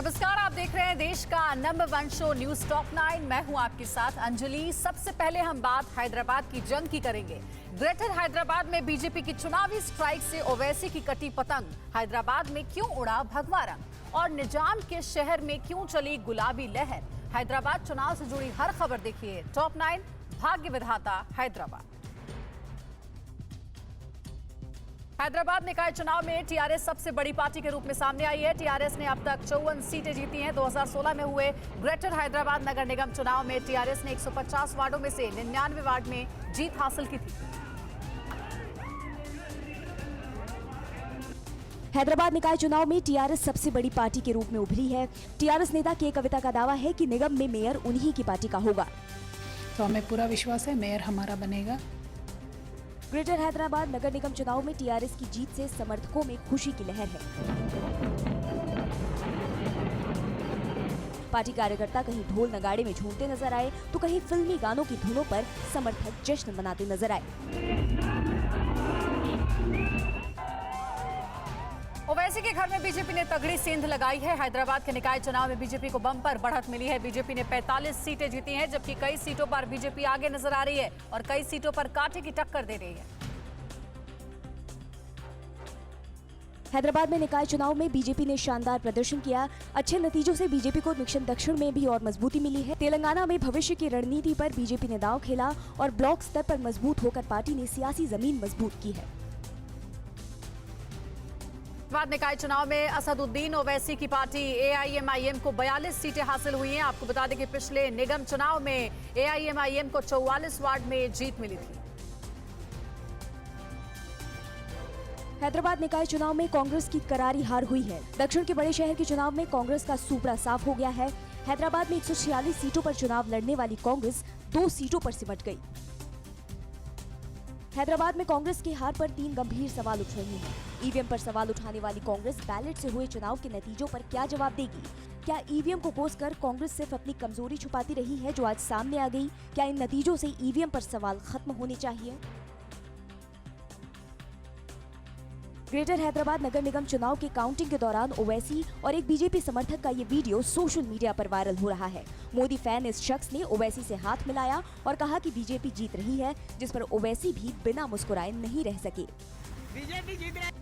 नमस्कार, आप देख रहे हैं देश का नंबर 1 शो न्यूज टॉप 9। मैं हूं आपके साथ अंजलि। सबसे पहले हम बात हैदराबाद की जंग की करेंगे। ग्रेटर हैदराबाद में बीजेपी की चुनावी स्ट्राइक से ओवैसी की कटी पतंग। हैदराबाद में क्यों उड़ा भगवा रंग और निजाम के शहर में क्यों चली गुलाबी लहर। हैदराबाद चुनाव से जुड़ी हर खबर देखिए टॉप 9 भाग्य विधाता हैदराबाद। हैदराबाद निकाय चुनाव में टीआरएस सबसे बड़ी पार्टी के रूप में सामने आई है। टीआरएस ने अब तक 54 सीटें जीती हैं। 2016 में हुए ग्रेटर हैदराबाद नगर निगम चुनाव में टीआरएस ने 150 वार्डों में से 99 वार्ड में जीत हासिल की थी। हैदराबाद निकाय चुनाव में टीआरएस सबसे बड़ी पार्टी के रूप में उभरी है। टीआरएस नेता के कविता का दावा है कि निगम में मेयर उन्हीं की पार्टी का होगा। तो हमें पूरा विश्वास है मेयर हमारा बनेगा। ग्रेटर हैदराबाद नगर निगम चुनाव में टीआरएस की जीत से समर्थकों में खुशी की लहर है। पार्टी कार्यकर्ता कहीं ढोल नगाड़े में झूमते नजर आए तो कहीं फिल्मी गानों की धुनों पर समर्थक जश्न मनाते नजर आए। ओवैसी के घर में बीजेपी ने तगड़ी सेंध लगाई है। हैदराबाद के निकाय चुनाव में बीजेपी को बम्पर बढ़त मिली है। बीजेपी ने 45 सीटें जीती हैं, जबकि कई सीटों पर बीजेपी आगे नजर आ रही है और कई सीटों पर कांटे की टक्कर दे रही है। हैदराबाद में निकाय चुनाव में बीजेपी ने शानदार प्रदर्शन किया। अच्छे नतीजों से बीजेपी को मिशन दक्षिण में भी और मजबूती मिली है। तेलंगाना में भविष्य की रणनीति पर बीजेपी ने दांव खेला और ब्लॉक स्तर पर मजबूत होकर पार्टी ने सियासी जमीन मजबूत की है। बाद निकाय चुनाव में असदुद्दीन ओवैसी की पार्टी एआईएमआईएम को 42 सीटें हासिल हुई हैं। आपको बता दें कि पिछले निगम चुनाव में एआईएमआईएम को 44 वार्ड में जीत मिली थी। हैदराबाद निकाय चुनाव में कांग्रेस की करारी हार हुई है। दक्षिण के बड़े शहर के चुनाव में कांग्रेस का सूपड़ा साफ हो गया है। हैदराबाद में 146 सीटों पर चुनाव लड़ने वाली कांग्रेस 2 सीटों पर सिमट गई। हैदराबाद में कांग्रेस की हार पर 3 गंभीर सवाल उठ रहे हैं। ईवीएम पर सवाल उठाने वाली कांग्रेस बैलेट से हुए चुनाव के नतीजों पर क्या जवाब देगी? क्या ईवीएम को कोसकर कांग्रेस सिर्फ अपनी कमजोरी छुपाती रही है जो आज सामने आ गई? क्या इन नतीजों से ईवीएम पर सवाल खत्म होने चाहिए? ग्रेटर हैदराबाद नगर निगम चुनाव के काउंटिंग के दौरान ओवैसी और एक बीजेपी समर्थक का ये वीडियो सोशल मीडिया पर वायरल हो रहा है। मोदी फैन इस शख्स ने ओवैसी से हाथ मिलाया और कहा कि बीजेपी जीत रही है, जिस पर ओवैसी भी बिना मुस्कुराए नहीं रह सके। बीजेपी जीत रही है।